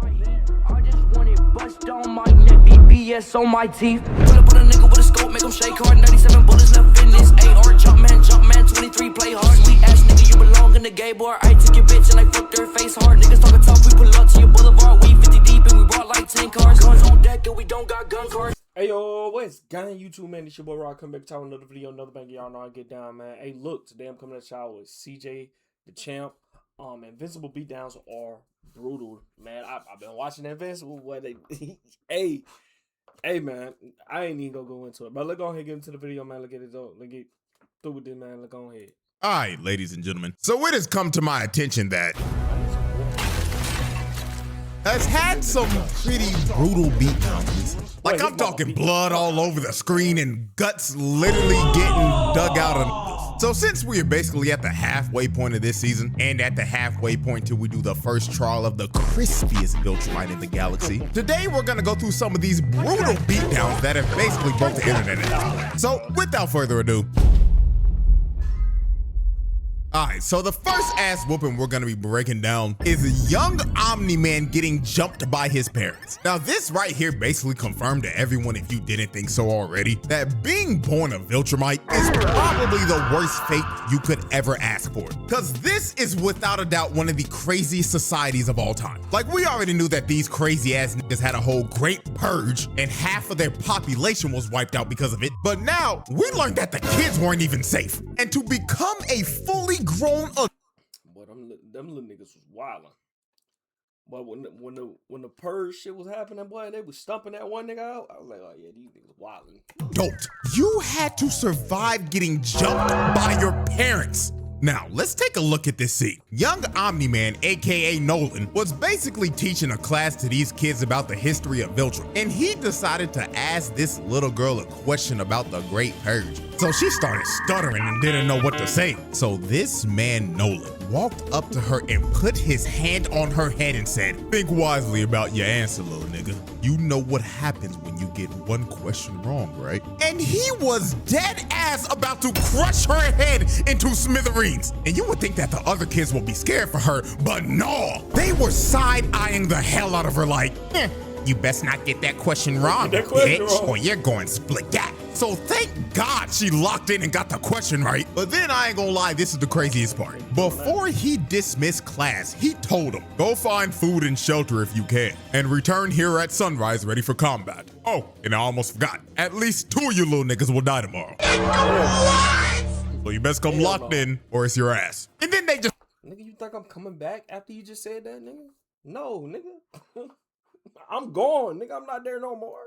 I just wanted bust on my neck, BBS on my teeth. Pull up on a nigga with a scope, make him shake hard. 97 bullets left in this AR. Jump man, 23, play hard. Sweet ass nigga, you belong in the gay bar. I took your bitch and I fucked her face hard. Niggas talking tough, we pull up to your boulevard. We 50 deep and we brought like 10 cars. Guns on deck and we don't got gun cards. Hey yo, what's going YouTube, man? It's your boy Rock, coming back to another video, another banger. Y'all know I get down, man. Hey, look, today I'm coming at y'all with CJDACHAMP. Invincible beatdowns are brutal, man. I've been watching Invincible. What they, hey, man. I ain't even gonna go into it, but let's go ahead and get into the video, man. Let's get through with this, man. Let's go ahead. All right, ladies and gentlemen. So it has come to my attention that has had some pretty brutal beatdowns. Like, I'm talking blood all over the screen and guts literally getting dug out of. So since we are basically at the halfway point of this season and at the halfway point till we do the first trial of the crispiest Viltrumite in the galaxy, today we're gonna go through some of these brutal beatdowns that have basically broke the internet at this point. So without further ado, alright, so the first ass whooping we're gonna be breaking down is a young Omni-Man getting jumped by his parents. Now this right here basically confirmed to everyone, if you didn't think so already, that being born a Viltrumite is probably the worst fate you could ever ask for. Cause this is without a doubt one of the craziest societies of all time. Like, we already knew that these crazy ass niggas had a whole great purge and half of their population was wiped out because of it. But now we learned that the kids weren't even safe. And to become a fully grown up. Boy, them little niggas was wildin'. But when the purge shit was happening, boy, they was stumping that one nigga out. I was like, oh yeah, these niggas wildin'. Adult, you had to survive getting jumped by your parents. Now, let's take a look at this scene. Young Omni-Man, aka Nolan, was basically teaching a class to these kids about the history of Viltrum, and he decided to ask this little girl a question about the Great Purge. So she started stuttering and didn't know what to say. So this man, Nolan, walked up to her and put his hand on her head and said, "Think wisely about your answer, little nigga. You know what happens when you get one question wrong, right?" And he was dead ass about to crush her head into smithereens. And you would think that the other kids would be scared for her, but no. They were side-eyeing the hell out of her like, you best not get that question wrong, bitch, or you're going split gap. So thank God she locked in and got the question right. But then I ain't gonna lie, this is the craziest part. Before he dismissed class, he told them, go find food and shelter if you can, and return here at sunrise ready for combat. Oh, and I almost forgot. At least 2 of you little niggas will die tomorrow. So you best come locked in or it's your ass. And then they just... Nigga, you think I'm coming back after you just said that, nigga? No, nigga. I'm gone, nigga. I'm not there no more.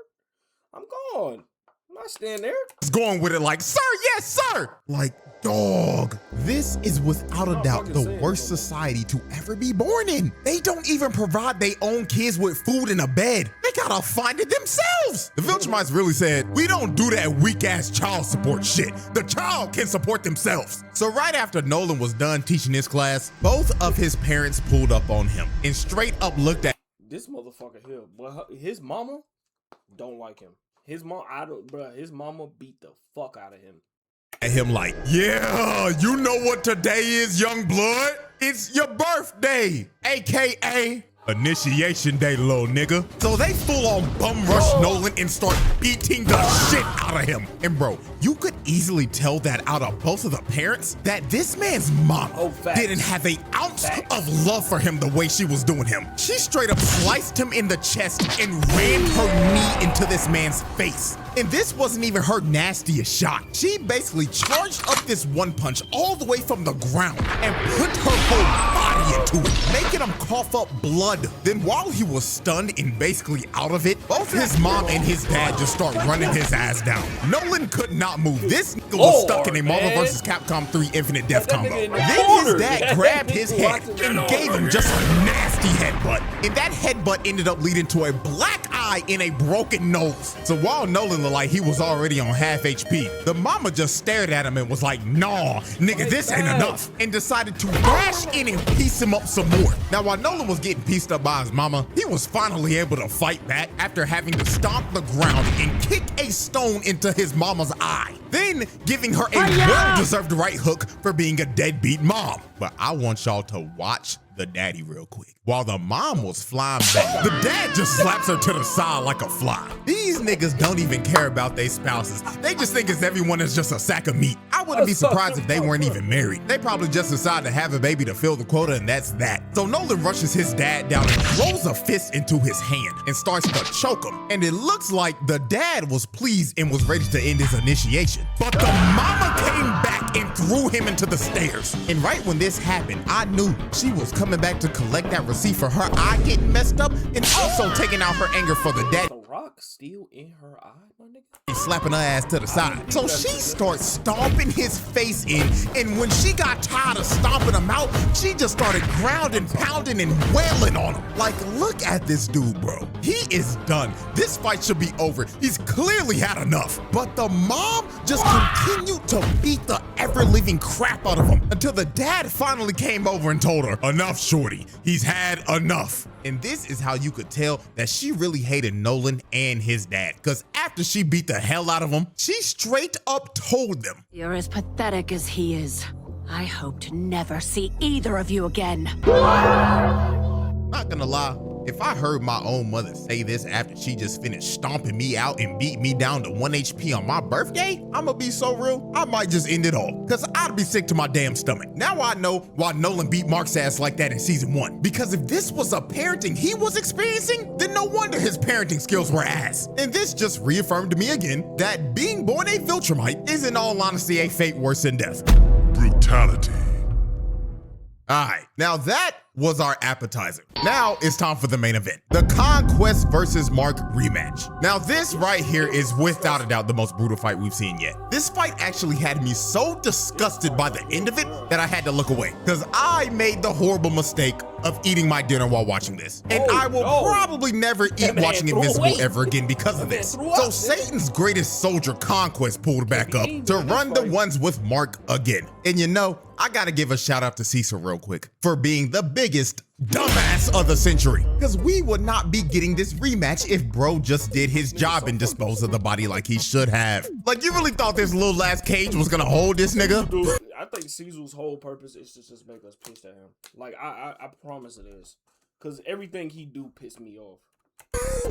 I'm gone. I'm not staying there. It's going with it like, sir, yes, sir. Like, dog, this is without a doubt the worst society to ever be born in. They don't even provide their own kids with food and a bed. They gotta find it themselves. The Viltrumites really said, we don't do that weak ass child support shit. The child can support themselves. So right after Nolan was done teaching this class, both of his parents pulled up on him and straight up looked at this motherfucker here. But his mama don't like him. His mom, his mama beat the fuck out of him. At him like, yeah, you know what today is, young blood? It's your birthday, AKA initiation day, little nigga. So they full on bum rush Nolan and start beating the shit out of him. And bro, you could easily tell that out of both of the parents that this man's mom didn't have an ounce of love for him the way she was doing him. She straight up sliced him in the chest and ran her knee into this man's face. And this wasn't even her nastiest shot. She basically charged up this one punch all the way from the ground and put her whole body into it, making him cough up blood. Then while he was stunned and basically out of it, both his mom and his dad just start running his ass down. Nolan could not move. This nigga was stuck in a Marvel vs. Capcom 3 Infinite Death combo. Then his dad grabbed his head and gave him just a nasty headbutt. And that headbutt ended up leading to a black eye and a broken nose. So while Nolan looked like he was already on half HP, the mama just stared at him and was like, nah, nigga, this ain't enough, and decided to dash in and piece him up some more. Now, while Nolan was getting pieced up by his mama, he was finally able to fight back after having to stomp the ground and kick a stone into his mama's eye, then giving her a well-deserved right hook for being a deadbeat mom. But I want y'all to watch the daddy real quick. While the mom was flying back, the dad just slaps her to the side like a fly. These niggas don't even care about their spouses. They just think it's everyone is just a sack of meat. I wouldn't be surprised if they weren't even married. They probably just decided to have a baby to fill the quota, and that's that. So Nolan rushes his dad down and throws a fist into his hand and starts to choke him. And it looks like the dad was pleased and was ready to end his initiation. But the mama came back and threw him into the stairs. And right when this happened, I knew she was coming back to collect that receipt for her eye getting messed up and also taking out her anger for the dad. The rock still in her eye, my nigga? Slapping her ass to the side. So she starts stomping his face in, and when she got tired of stomping him out, she just started grounding, pounding, and wailing on him. Like, look at this dude, bro. He is done. This fight should be over. He's clearly had enough. But the mom just continued to beat the ever-living crap out of him until the dad finally came over and told her, "Enough, shorty. He's had enough." And this is how you could tell that she really hated Nolan and his dad. Because after she beat the hell out of him, she straight up told them, "You're as pathetic as he is. I hope to never see either of you again." Not gonna lie, if I heard my own mother say this after she just finished stomping me out and beat me down to 1 HP on my birthday, I'ma be so real, I might just end it all. Cause I'd be sick to my damn stomach. Now I know why Nolan beat Mark's ass like that in season 1. Because if this was a parenting he was experiencing, then no wonder his parenting skills were ass. And this just reaffirmed to me again that being born a Viltrumite is in all honesty a fate worse than death. Brutality. Alright, now that was our appetizer. Now it's time for the main event, the Conquest versus Mark rematch. Now this right here is without a doubt the most brutal fight we've seen yet. This fight actually had me so disgusted by the end of it that I had to look away because I made the horrible mistake of eating my dinner while watching this. And I will probably never eat watching Invincible ever again because of this. So Satan's greatest soldier Conquest pulled back up to run the ones with Mark again. And you know, I gotta give a shout out to Cecil real quick for being the biggest dumbass of the century. Cause we would not be getting this rematch if bro just did his job and disposed of the body like he should have. Like, you really thought this little ass cage was gonna hold this nigga? Dude, I think Cecil's whole purpose is to just make us pissed at him. Like, I promise it is. Cause everything he do piss me off.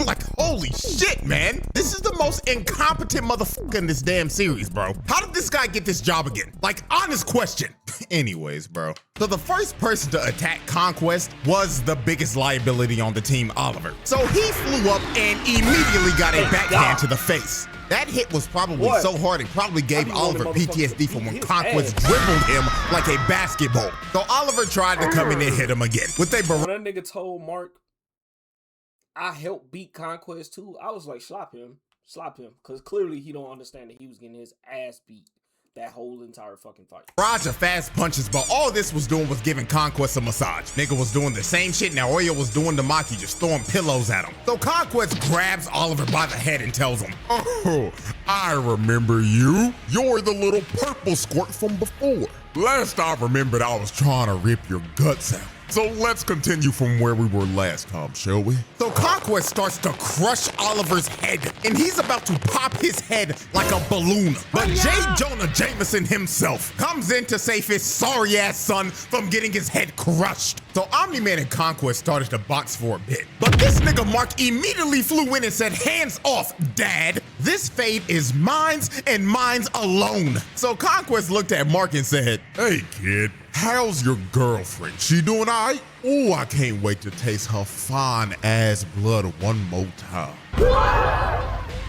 Like, holy shit, man. This is the most incompetent motherfucker in this damn series, bro. How did this guy get this job again? Like, honest question. Anyways, bro. So the first person to attack Conquest was the biggest liability on the team, Oliver. So he flew up and immediately got a backhand to the face. That hit was probably so hard it probably gave Oliver PTSD from when Conquest dribbled him like a basketball. So Oliver tried to come in and hit him again with a When that nigga told Mark, I helped beat Conquest too, I was like, slap him. Because clearly he don't understand that he was getting his ass beat that whole entire fucking fight. Barrage of fast punches, but all this was doing was giving Conquest a massage. Nigga was doing the same shit now Oyo was doing to Maki, just throwing pillows at him. So Conquest grabs Oliver by the head and tells him, "Oh, I remember you. You're the little purple squirt from before. Last I remembered, I was trying to rip your guts out. So let's continue from where we were last time, shall we?" So Conquest starts to crush Oliver's head, and he's about to pop his head like a balloon. But J. Jonah Jameson himself comes in to save his sorry-ass son from getting his head crushed. So Omni-Man and Conquest started to box for a bit. But this nigga Mark immediately flew in and said, "Hands off, Dad. This fate is mine's and mine's alone." So Conquest looked at Mark and said, "Hey, kid. How's your girlfriend? She doing all right? Oh, I can't wait to taste her fine ass blood one more time."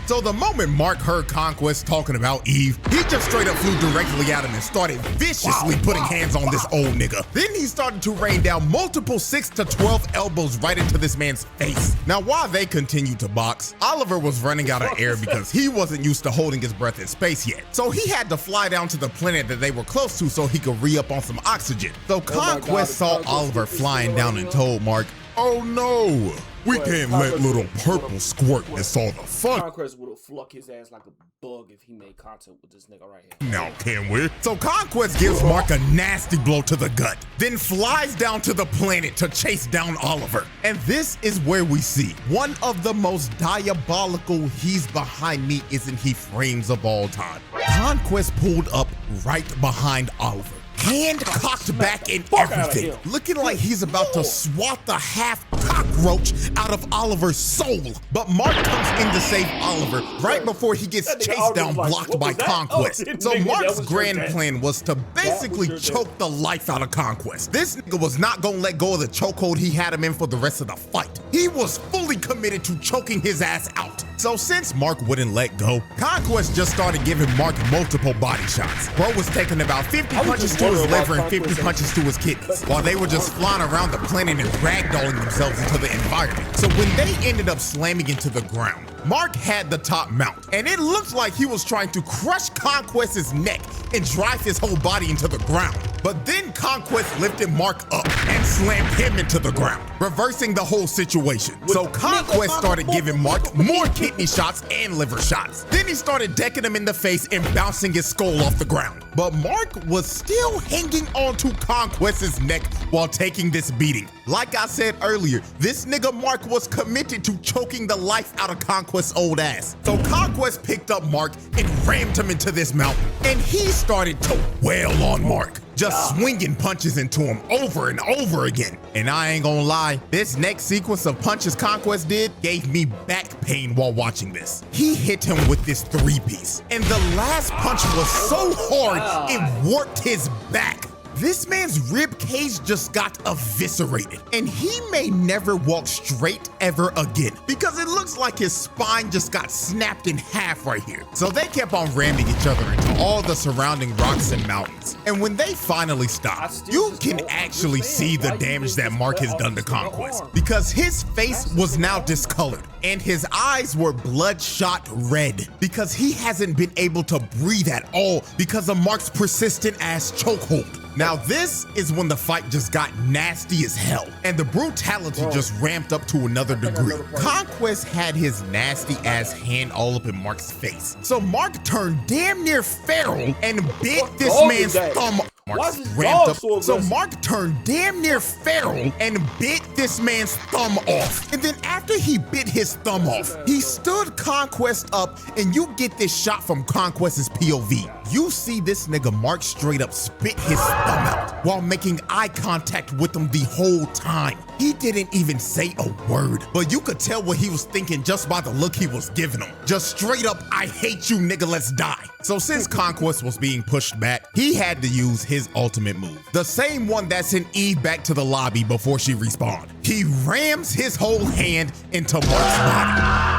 So the moment Mark heard Conquest talking about Eve, he just straight up flew directly at him and started viciously putting hands on this old nigga. Then he started to rain down multiple 6 to 12 elbows right into this man's face. Now, while they continued to box, Oliver was running out of air because he wasn't used to holding his breath in space yet. So he had to fly down to the planet that they were close to so he could re-up on some oxygen. So Conquest saw Oliver flying down and told Mark, "Oh no, we can't let little purple squirt miss all the fun." Conquest would have flucked his ass like a bug if he made contact with this nigga right here. Now, can we? So Conquest gives Mark a nasty blow to the gut, then flies down to the planet to chase down Oliver. And this is where we see one of the most diabolical "he's behind me, isn't he" frames of all time. Conquest pulled up right behind Oliver, hand cocked back and Fuck outta everything, here. looking like he's about to swat the half cockroach out of Oliver's soul. But Mark comes in to save Oliver right before he gets That nigga chased Oliver down, was like, blocked what by was that? Conquest. Oh, So nigga, that Mark's was your grand dad. plan was to basically your dad. choke the life out of Conquest. This nigga was not gonna let go of the chokehold he had him in for the rest of the fight. He was fully committed to choking his ass out. So since Mark wouldn't let go, Conquest just started giving Mark multiple body shots. Bro was taking about 50 was punches just to his wondering why liver and 50 Conquest punches to his kidneys, while they were just flying around the planet and ragdolling themselves into the environment. So when they ended up slamming into the ground, Mark had the top mount, and it looked like he was trying to crush Conquest's neck and drive his whole body into the ground. But then Conquest lifted Mark up and slammed him into the ground, reversing the whole situation. So Conquest started giving Mark more kidney shots and liver shots. Then he started decking him in the face and bouncing his skull off the ground. But Mark was still hanging onto Conquest's neck while taking this beating. Like I said earlier, this nigga Mark was committed to choking the life out of Conquest's old ass. So Conquest picked up Mark and rammed him into this mountain, and he started to wail on Mark, just swinging punches into him over and over again. And I ain't gonna lie, this next sequence of punches Conquest did gave me back pain while watching this. He hit him with this three-piece, and the last punch was so hard it warped his back. This man's rib cage just got eviscerated, and he may never walk straight ever again because it looks like his spine just got snapped in half right here. So they kept on ramming each other into all the surrounding rocks and mountains. And when they finally stopped, you can actually see the damage that Mark has done to Conquest, because his face was now discolored and his eyes were bloodshot red because he hasn't been able to breathe at all because of Mark's persistent ass chokehold. Now this is when the fight just got nasty as hell, and the brutality just ramped up to another degree. Conquest had his nasty ass hand all up in Mark's face, so Mark turned damn near feral and bit this man's thumb. Mark ramped up, so Mark turned damn near feral and bit this man's thumb off. And then after he bit his thumb off, he stood Conquest up, and you get this shot from Conquest's POV. You see this nigga Mark straight up spit his thumb out while making eye contact with him the whole time. He didn't even say a word, but you could tell what he was thinking just by the look he was giving him. Just straight up, I hate you nigga, let's die. So since Conquest was being pushed back, he had to use his ultimate move, the same one that sent Eve back to the lobby before she respawned. He rams his whole hand into Mark's body.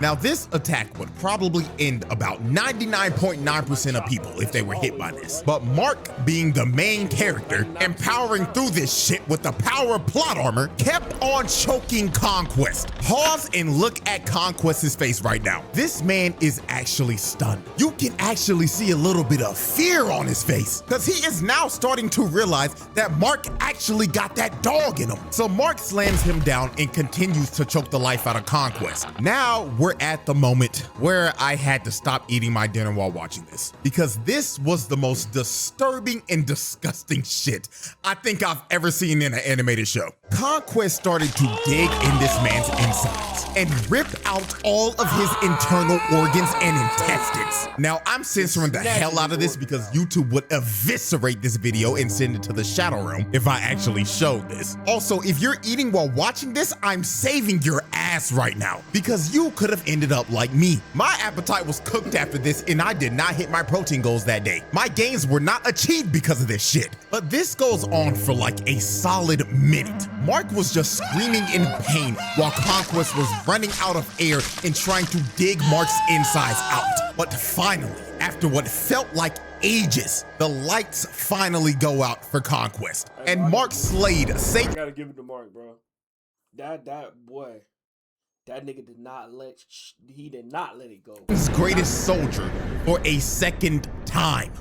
Now this attack would probably end about 99.9% of people if they were hit by this. But Mark, being the main character and powering through this shit with the power of plot armor, kept on choking Conquest. Pause and look at Conquest's face right now. This man is actually stunned. You can actually see a little bit of fear on his face because he is now starting to realize that Mark actually got that dog in him. So Mark slams him down and continues to choke the life out of Conquest. Now we're at the moment where I had to stop eating my dinner while watching this, because this was the most disturbing and disgusting shit I think I've ever seen in an animated show. Conquest started to dig in this man's insides and rip out all of his internal organs and intestines. Now I'm censoring the hell out of this because YouTube would eviscerate this video and send it to the Shadow Realm if I actually showed this. Also, if you're eating while watching this, I'm saving your ass right now because you could have ended up like me. My appetite was cooked after this, and I did not hit my protein goals that day. My gains were not achieved because of this shit. But this goes on for like a solid minute. Mark was just screaming in pain while Conquest was running out of air and trying to dig Mark's insides out. But finally, after what felt like ages, the lights finally go out for Conquest, and Mark slayed Satan. I gotta give it to Mark, bro. That boy. That nigga did not let it go. His greatest soldier for a second time.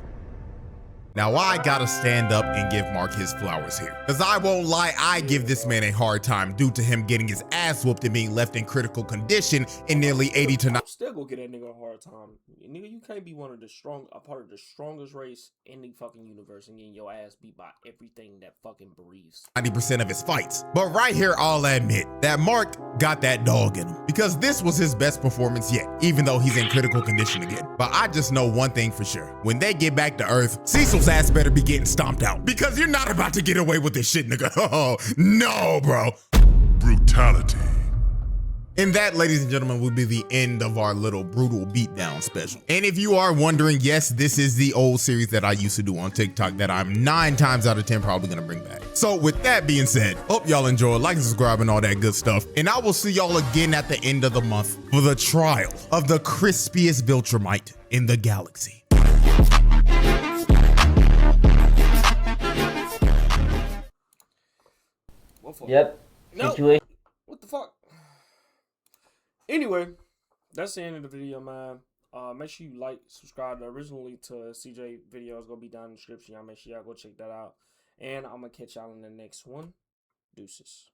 Now I gotta stand up and give Mark his flowers here, because I won't lie, I give this man a hard time due to him getting his ass whooped and being left in critical condition in nearly 80 to 90. Still gonna get that nigga a hard time. Nigga, you can't be a part of the strongest race in the fucking universe and getting your ass beat by everything that fucking breathes. 90% of his fights. But right here, I'll admit that Mark got that dog in him. Because this was his best performance yet, even though he's in critical condition again. But I just know one thing for sure. When they get back to Earth, Cecil's ass better be getting stomped out. Because you're not about to get away with this shit, nigga. Oh, no, bro. Brutality. And that, ladies and gentlemen, will be the end of our little brutal beatdown special. And if you are wondering, yes, this is the old series that I used to do on TikTok that I'm 9 times out of 10 probably gonna bring back. So with that being said, hope y'all enjoy, like and subscribe and all that good stuff. And I will see y'all again at the end of the month for the trial of the crispiest Viltrumite in the galaxy. Yep. No. Situation. What the fuck? Anyway, that's the end of the video, man. Make sure you like, subscribe. The original link to CJ video is gonna be down in the description. Y'all make sure y'all go check that out. And I'm gonna catch y'all in the next one. Deuces.